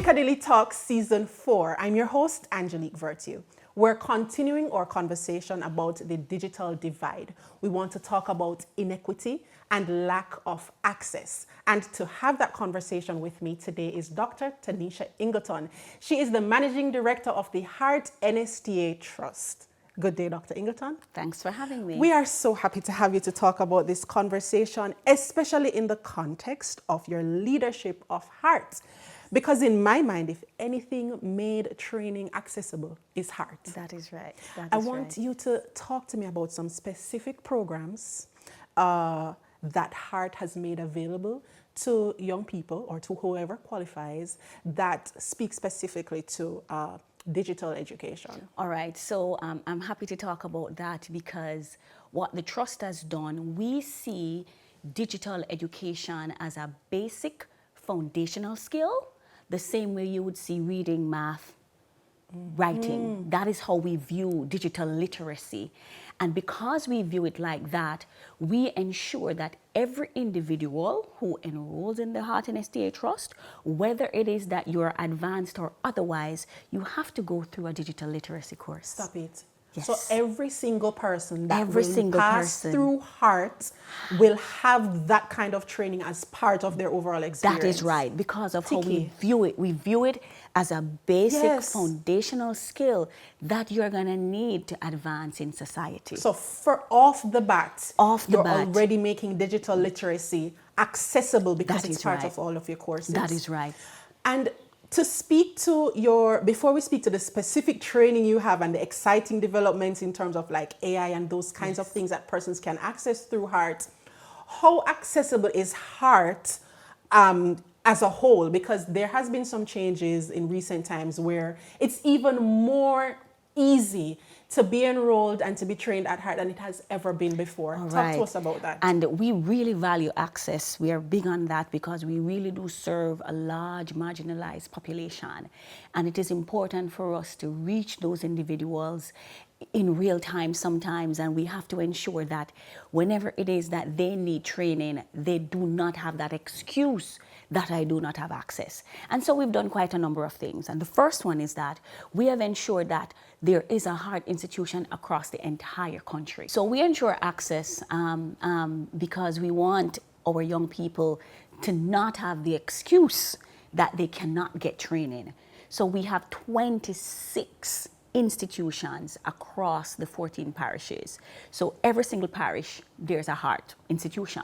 Piccadilly Talks Season 4. I'm your host, Angelique Virtue. We're continuing our conversation about the digital divide. We want to talk about inequity and lack of access. And to have that conversation with me today is Dr. Taneisha Ingleton. She is the Managing Director of the Heart NSTA Trust. Good day, Dr. Ingleton. Thanks for having me. We are so happy to have you to talk about this conversation, especially in the context of your leadership of Heart. Because in my mind, if anything made training accessible, is Heart. That is right. I want you to talk to me about some specific programs that Heart has made available to young people or to whoever qualifies that speak specifically to digital education. All right, so I'm happy to talk about that because what the Trust has done, we see digital education as a basic foundational skill, the same way you would see reading, math, writing. That is how we view digital literacy. And because we view it like that, we ensure that every individual who enrolls in the Heart NSTA Trust, whether it is that you're advanced or otherwise, you have to go through a digital literacy course. Stop it. Yes. So every single person that will pass through Heart will have that kind of training as part of their overall experience. That is right, because of how we view it. We view it as a basic foundational skill that you're going to need to advance in society. So for off the bat, you're already making digital literacy accessible because it's part of all of your courses. That is right. And to speak to before we speak to the specific training you have and the exciting developments in terms of like AI and those kinds of things that persons can access through Heart, how accessible is Heart as a whole? Because there has been some changes in recent times where it's even more easy to be enrolled and to be trained at Heart than it has ever been before. Talk to us about that. And we really value access. We are big on that because we really do serve a large marginalized population. And it is important for us to reach those individuals in real time sometimes, and we have to ensure that whenever it is that they need training, they do not have that excuse that I do not have access. And so we've done quite a number of things. And the first one is that we have ensured that there is a Heart institution across the entire country. So we ensure access because we want our young people to not have the excuse that they cannot get training. So we have 26 institutions across the 14 parishes. So every single parish, there's a Heart institution.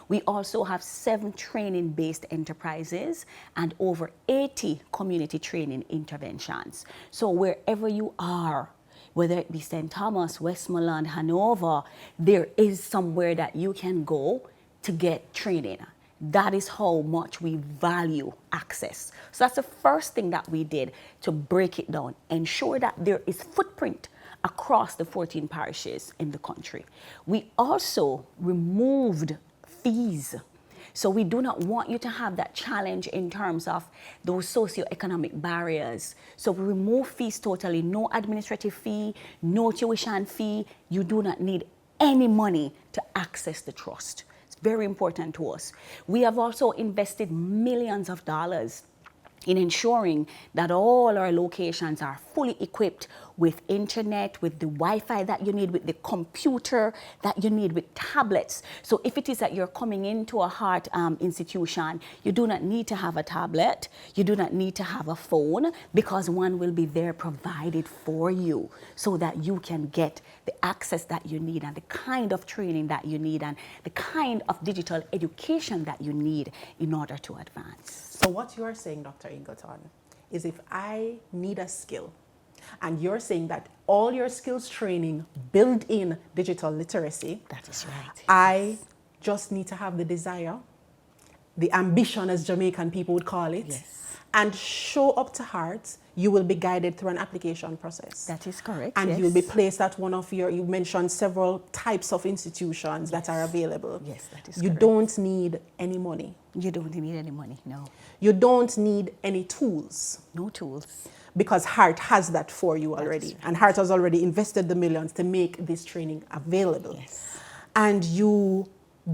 We also have 7 training-based enterprises and over 80 community training interventions. So wherever you are, whether it be St. Thomas, Westmoreland, Hanover, there is somewhere that you can go to get training. That is how much we value access. So that's the first thing that we did to break it down, ensure that there is footprint across the 14 parishes in the country. We also removed fees. So we do not want you to have that challenge in terms of those socioeconomic barriers. So we remove fees totally, no administrative fee, no tuition fee. You do not need any money to access the trust. Very important to us. We have also invested millions of dollars in ensuring that all our locations are fully equipped with internet, with the Wi-Fi that you need, with the computer that you need, with tablets. So if it is that you're coming into a Heart institution, you do not need to have a tablet, you do not need to have a phone, because one will be there provided for you so that you can get the access that you need and the kind of training that you need and the kind of digital education that you need in order to advance. So what you are saying, Dr. Ingleton, is if I need a skill, and you're saying that all your skills training build in digital literacy. That is right. I just need to have the desire, the ambition, as Jamaican people would call it, and show up to Heart. You will be guided through an application process. That is correct. And you will be placed at one of you mentioned several types of institutions that are available. Yes, that is You correct. don't need any money. You don't need any money, no. You don't need any tools. No tools. Because Heart has that for you already. Right. And Heart has already invested the millions to make this training available. Yes. And you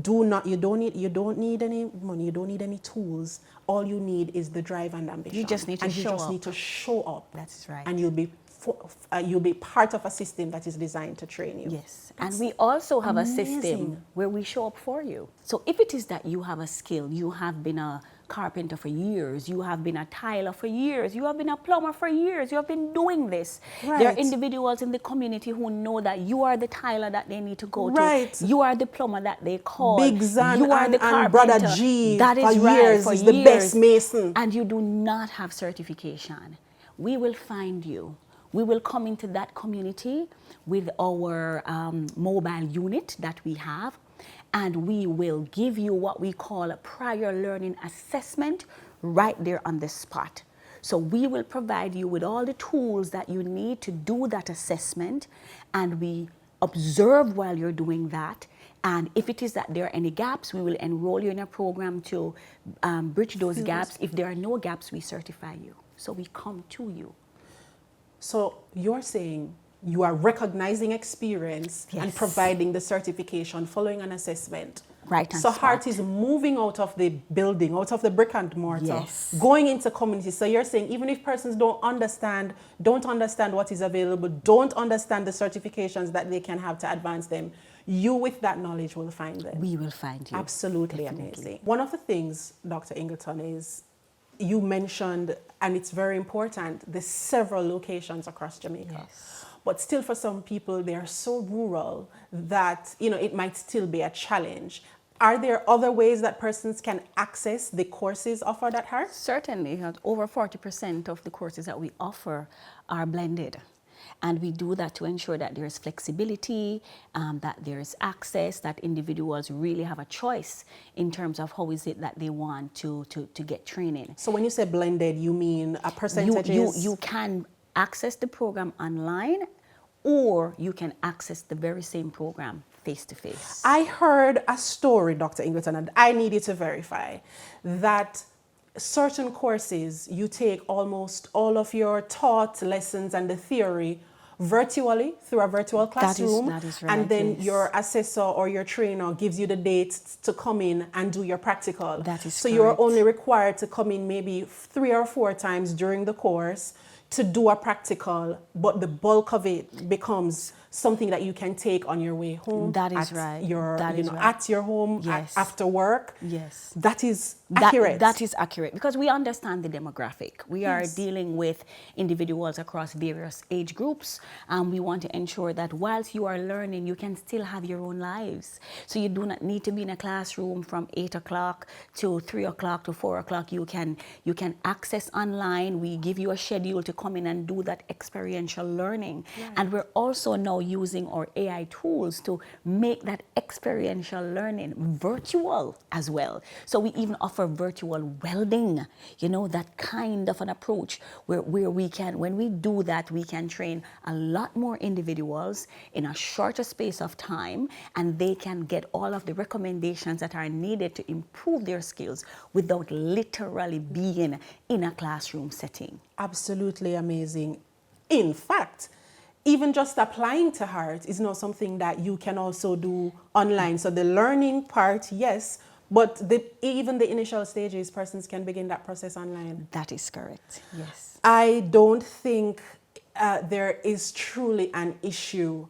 You don't need any money, you don't need any tools. All you need is the drive and ambition. You just need to show up. Need to show up. That's right. And you'll be part of a system that is designed to train you. Yes, and we also have amazing. a system where we show up for you. So if it is that you have a skill, you have been a carpenter for years, you have been a tiler for years, you have been a plumber for years, you have been doing this. Right. There are individuals in the community who know that you are the tiler that they need to go right. to. You are the plumber that they call. Big Zan you are the and Brother G that for is years right, is the best mason. And you do not have certification. We will find you. We will come into that community with our mobile unit that we have, and we will give you what we call a prior learning assessment right there on the spot. So we will provide you with all the tools that you need to do that assessment, and we observe while you're doing that. And if it is that there are any gaps, we will enroll you in a program to bridge those gaps. If there are no gaps, we certify you. So we come to you. So you're saying you are recognizing experience Yes. and providing the certification following an assessment. Right. So Heart is moving out of the building, out of the brick and mortar, Yes. going into communities. So you're saying even if persons don't understand what is available, don't understand the certifications that they can have to advance them, you with that knowledge will find them. We will find you. Absolutely Definitely. amazing. One of the things, Dr. Ingleton, is you mentioned, and it's very important, the several locations across Jamaica. Yes. But still for some people, they are so rural that, it might still be a challenge. Are there other ways that persons can access the courses offered at Heart? Certainly. Over 40% of the courses that we offer are blended. And we do that to ensure that there is flexibility, that there is access, that individuals really have a choice in terms of how is it that they want to get training. So when you say blended, you mean a percentage? You can access the program online, or you can access the very same program face-to-face. I heard a story, Dr. Ingleton, and I need you to verify that certain courses you take almost all of your taught lessons and the theory virtually through a virtual classroom. That is right, and then yes. your assessor or your trainer gives you the dates to come in and do your practical. That is so correct. You're only required to come in maybe 3 or 4 times during the course to do a practical, but the bulk of it becomes something that you can take on your way home. That is at right. Your, That is right. at your home, Yes. after work. Yes. That is accurate. That is accurate, because we understand the demographic. We are Yes. dealing with individuals across various age groups, and we want to ensure that whilst you are learning, you can still have your own lives. So you do not need to be in a classroom from 8 o'clock to 3 o'clock to 4 o'clock. You can access online. We give you a schedule to come in and do that experiential learning. Right. And we're also now using our AI tools to make that experiential learning virtual as well. So we even offer virtual welding, that kind of an approach where we can, when we do that, we can train a lot more individuals in a shorter space of time, and they can get all of the recommendations that are needed to improve their skills without literally being in a classroom setting. Absolutely amazing. In fact, even just applying to Heart is not something that you can also do online. So the learning part, yes, but even the initial stages, persons can begin that process online. That is correct, yes. I don't think there is truly an issue,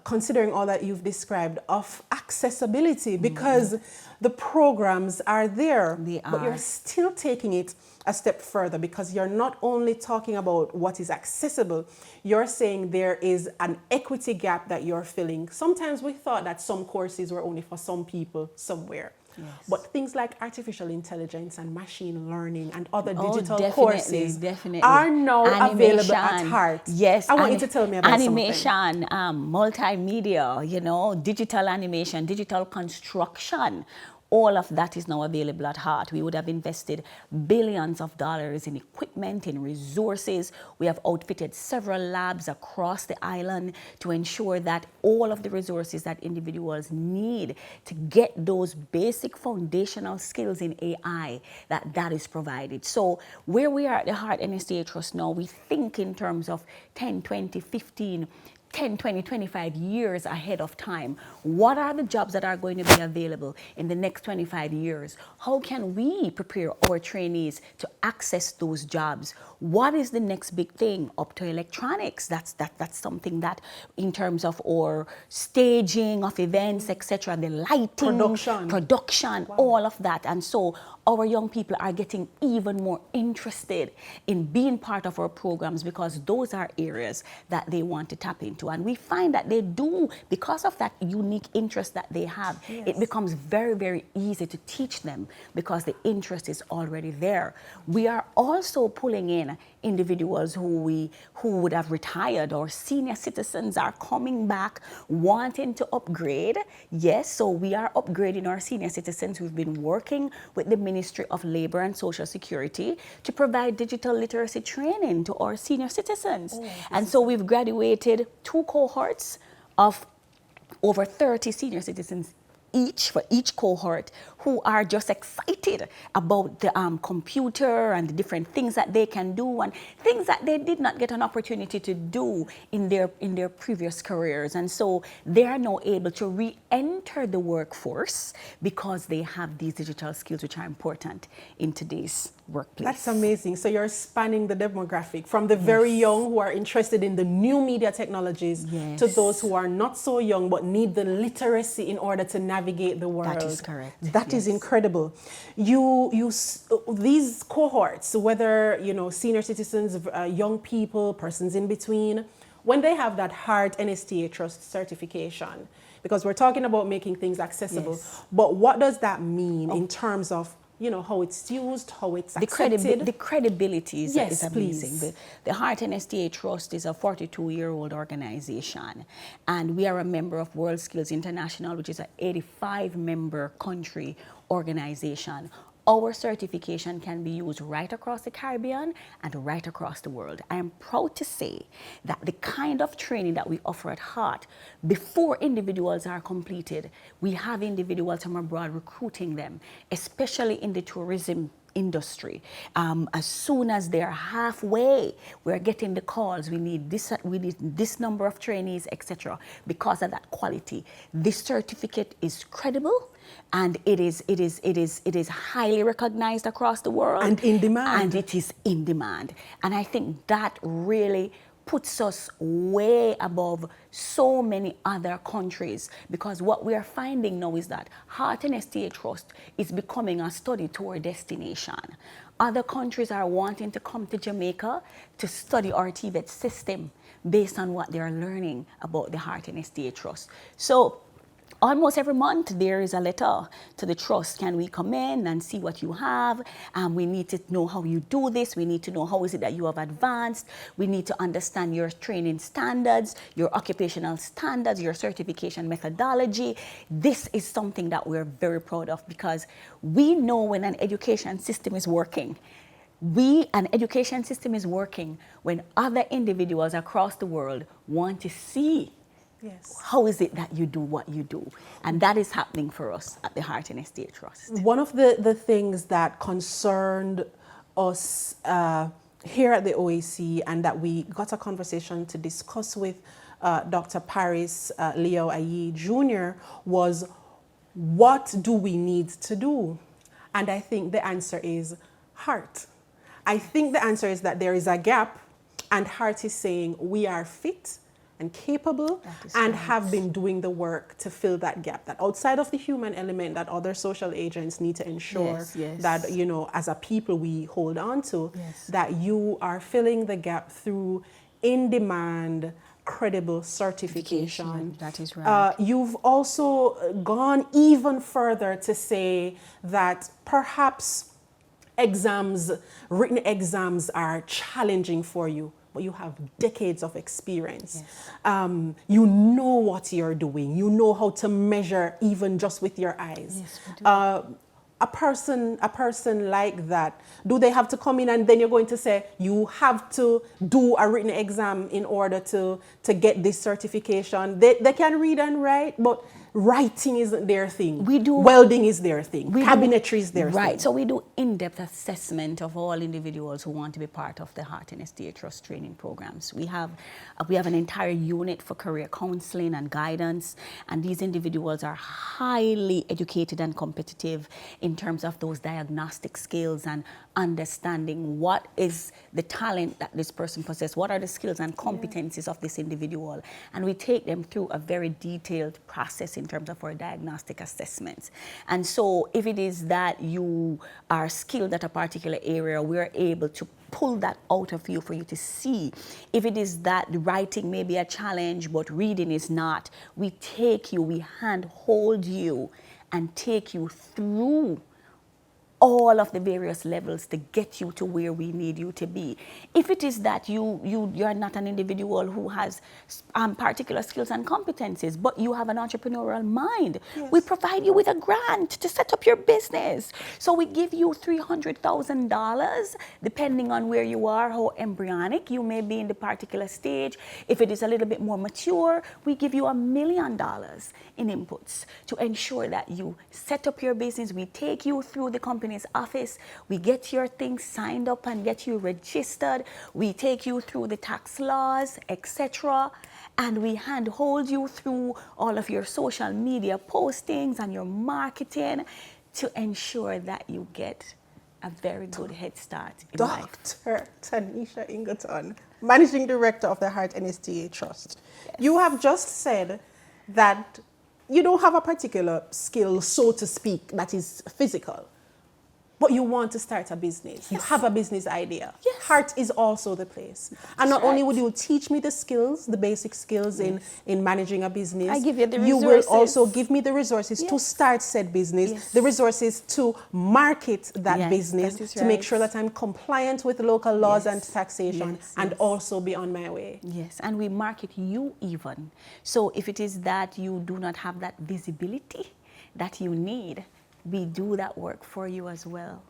considering all that you've described, of accessibility, because the programs are there. They But you're are. still taking it a step further, because you're not only talking about what is accessible, you're saying there is an equity gap that you're filling. Sometimes we thought that some courses were only for some people somewhere. Yes. But things like artificial intelligence and machine learning and other Oh, digital definitely, courses definitely. are now available at Animation. Heart. Yes. I want you to tell me about animation, multimedia, digital animation, digital construction. All of that is now available at Heart. We would have invested billions of dollars in equipment, in resources. We have outfitted several labs across the island to ensure that all of the resources that individuals need to get those basic foundational skills in AI, that is provided. So where we are at the Heart NSTA Trust now, we think in terms of 10, 20, 15, 10, 20, 25 years ahead of time. What are the jobs that are going to be available in the next 25 years? How can we prepare our trainees to access those jobs? What is the next big thing? Up to electronics. That's something that, in terms of our staging of events, etc., the lighting, production, all of that. And so our young people are getting even more interested in being part of our programs because those are areas that they want to tap into. And we find that they do, because of that unique interest that they have, it becomes very, very easy to teach them because the interest is already there. We are also pulling in individuals who would have retired, or senior citizens are coming back wanting to upgrade. Yes, so we are upgrading our senior citizens. We've been working with the Ministry of Labor and Social Security to provide digital literacy training to our senior citizens. And so we've graduated 2 cohorts of over 30 senior citizens each, for each cohort, who are just excited about the computer and the different things that they can do and things that they did not get an opportunity to do in their previous careers. And so they are now able to re-enter the workforce because they have these digital skills, which are important in today's workplace. That's amazing. So you're spanning the demographic from the very young who are interested in the new media technologies to those who are not so young but need the literacy in order to navigate the world. That is correct. That is incredible. These cohorts, whether senior citizens, young people, persons in between, when they have that HEART NSTA Trust certification, because we're talking about making things accessible, but what does that mean in terms of how it's used, how it's accepted? The credibility is amazing. Please. The HEART NSTA Trust is a 42-year-old organization, and we are a member of World Skills International, which is an 85-member country organization. Our certification can be used right across the Caribbean and right across the world. I am proud to say that the kind of training that we offer at HEART, before individuals are completed, we have individuals from abroad recruiting them, especially in the tourism industry. As soon as they're halfway, we're getting the calls. We need this number of trainees, etc. Because of that quality, this certificate is credible, and it is highly recognized across the world and in demand. And it is in demand. And I think that really puts us way above so many other countries, because what we are finding now is that HEART NSTA Trust is becoming a study tour destination. Other countries are wanting to come to Jamaica to study our TVET system based on what they are learning about the HEART NSTA Trust. So almost every month there is a letter to the trust. Can we come in and see what you have? We need to know how you do this. We need to know how is it that you have advanced. We need to understand your training standards, your occupational standards, your certification methodology. This is something that we're very proud of, because we know when an education system is working. An education system is working when other individuals across the world want to see how is it that you do what you do? And that is happening for us at the HEART NSTA Trust. One of the things that concerned us here at the OEC, and that we got a conversation to discuss with Dr. Paris Leo Ayi Jr., was, what do we need to do? And I think the answer is HEART. I think the answer is that there is a gap, and HEART is saying we are fit and capable and have been doing the work to fill that gap, that outside of the human element that other social agents need to ensure that, as a people we hold on to, that you are filling the gap through in-demand, credible certification. That is right. You've also gone even further to say that perhaps written exams are challenging for you, but you have decades of experience. You know what you're doing. You know how to measure even just with your eyes. A person like that, do they have to come in and then you're going to say you have to do a written exam in order to get this certification? They can read and write, but writing isn't their thing. We do. Welding is their thing. We do- Cabinetry is their thing. Right. So we do in-depth assessment of all individuals who want to be part of the Heart NSTA Trust training programs. We have an entire unit for career counseling and guidance, and these individuals are highly educated and competitive in terms of those diagnostic skills and understanding what is the talent that this person possesses, what are the skills and competencies of this individual, and we take them through a very detailed process in terms of our diagnostic assessments. And so if it is that you are skilled at a particular area, we're able to pull that out of you for you to see. If it is that writing may be a challenge, but reading is not, we handhold you and take you through all of the various levels to get you to where we need you to be. If it is that you're not an individual who has particular skills and competencies, but you have an entrepreneurial mind, we provide you with a grant to set up your business. So we give you $300,000, depending on where you are, how embryonic you may be in the particular stage. If it is a little bit more mature, we give you $1 million in inputs to ensure that you set up your business. We take you through the company's office, we get your things signed up and get you registered, we take you through the tax laws, etc., and we handhold you through all of your social media postings and your marketing to ensure that you get a very good head start in life. Dr. Taneisha Ingleton, Managing Director of the Heart NSTA Trust. Yes. You have just said that you don't have a particular skill, so to speak, that is physical, but you want to start a business. Yes. You have a business idea. Yes. Heart is also the place. And not only would you teach me the skills, the basic skills in managing a business, I give you the you resources. will also give me the resources to start said business, the resources to market that business, that is to make right. sure that I'm compliant with local laws and Yes. taxation, and also be on my way. Yes, and we market you even. So if it is that you do not have that visibility that you need, we do that work for you as well.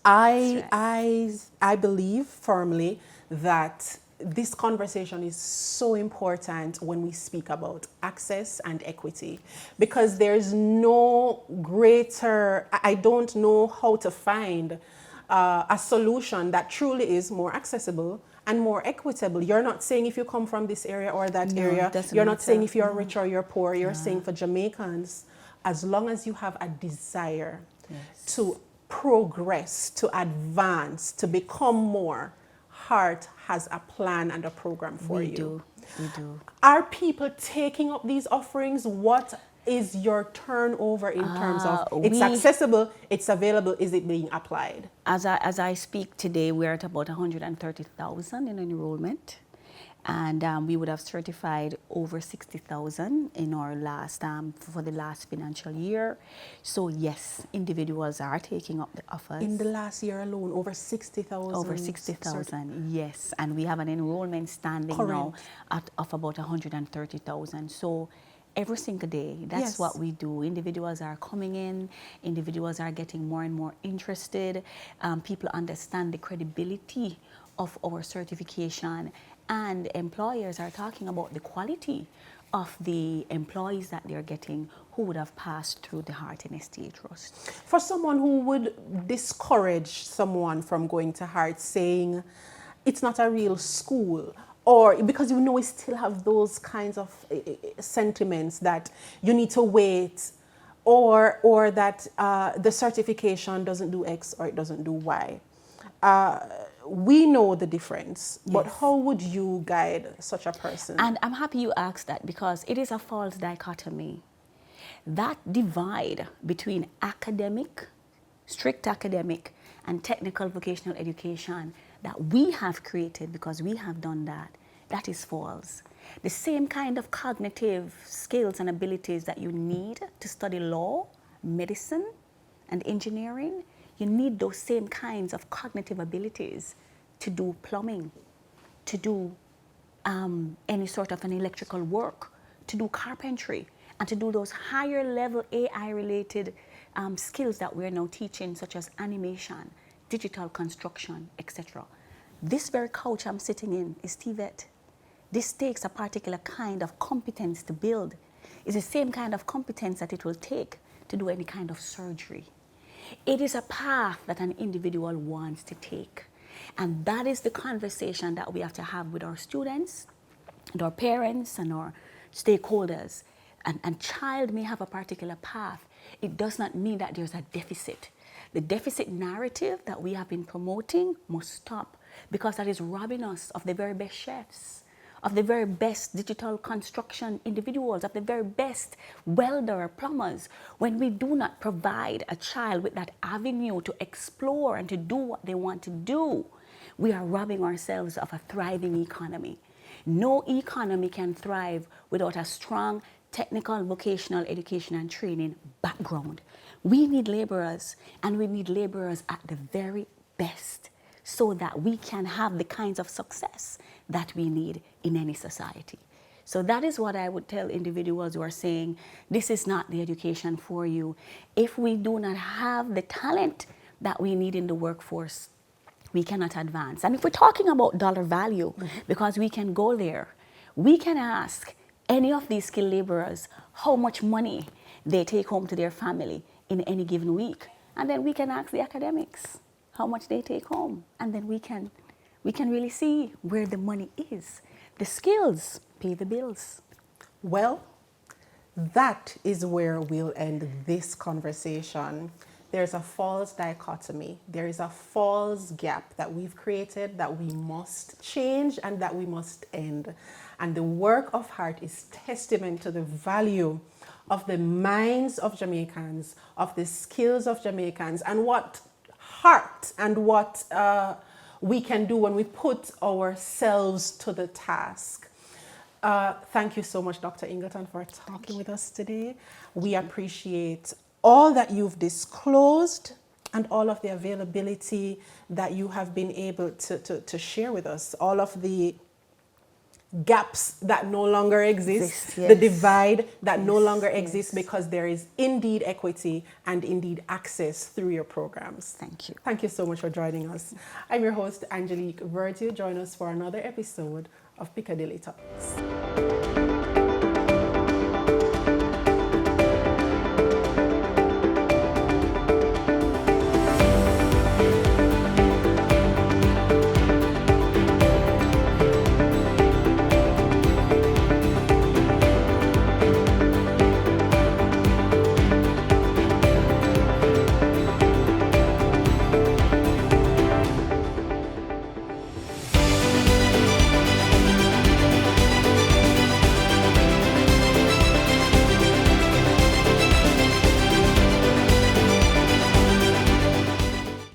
I believe firmly that this conversation is so important when we speak about access and equity, because there's no greater, I don't know how to find a solution that truly is more accessible and more equitable. You're not saying if you come from this area or that area. You're not saying if you're rich or you're poor. You're saying for Jamaicans, as long as you have a desire to progress, to advance, to become more, Heart has a plan and a program for you. We do. Are people taking up these offerings? What is your turnover in terms of it's accessible, it's available, is it being applied? As I speak today, we're at about 130,000 in enrollment. And we would have certified over 60,000 in our last, for the last financial year. So yes, individuals are taking up the offers. In the last year alone, over 60,000? Over 60,000, yes. And we have an enrollment standing now of about 130,000. So every single day, that's what we do. Individuals are coming in, individuals are getting more and more interested. People understand the credibility of our certification, and employers are talking about the quality of the employees that they're getting who would have passed through the Heart NSTA Trust. For someone who would discourage someone from going to Heart, saying it's not a real school, or because you know we still have those kinds of sentiments that you need to wait, or that the certification doesn't do X or it doesn't do Y. We know the difference, but how would you guide such a person? And I'm happy you asked that, because it is a false dichotomy. That divide between academic, strict academic, and technical vocational education that we have created, because we have done that, that is false. The same kind of cognitive skills and abilities that you need to study law, medicine, and engineering, you need those same kinds of cognitive abilities to do plumbing, to do any sort of an electrical work, to do carpentry, and to do those higher level AI related skills that we're now teaching, such as animation, digital construction, etc. This very couch I'm sitting in is TVET. This takes a particular kind of competence to build. is the same kind of competence that it will take to do any kind of surgery. It is a path that an individual wants to take. And that is the conversation that we have to have with our students, and our parents, and our stakeholders. And child may have a particular path. It does not mean that there's a deficit. The deficit narrative that we have been promoting must stop, because that is robbing us of the very best chefs, of the very best digital construction individuals, of the very best welder, plumbers. When we do not provide a child with that avenue to explore and to do what they want to do, we are robbing ourselves of a thriving economy. No economy can thrive without a strong technical, vocational education and training background. We need laborers, and we need laborers at the very best, so that we can have the kinds of success that we need in any society. So that is what I would tell individuals who are saying, this is not the education for you. If we do not have the talent that we need in the workforce, we cannot advance. And if we're talking about dollar value, because we can go there, we can ask any of these skilled laborers how much money they take home to their family in any given week. And then we can ask the academics how much they take home. And then we can really see where the money is. The skills pay the bills. Well, that is where we'll end this conversation. There's a false dichotomy. There is a false gap that we've created that we must change and that we must end. And the work of heart is testament to the value of the minds of Jamaicans, of the skills of Jamaicans, and what heart and what we can do when we put ourselves to the task. Thank you so much, Dr. Ingleton, for talking with us today. We appreciate all that you've disclosed and all of the availability that you have been able to share with us, all of the gaps that no longer exist, Yes. the divide that no longer exists, because there is indeed equity and indeed access through your programs. Thank you. Thank you so much for joining us. I'm your host, Angelique Virtue. Join us for another episode of Piccadilly Talks.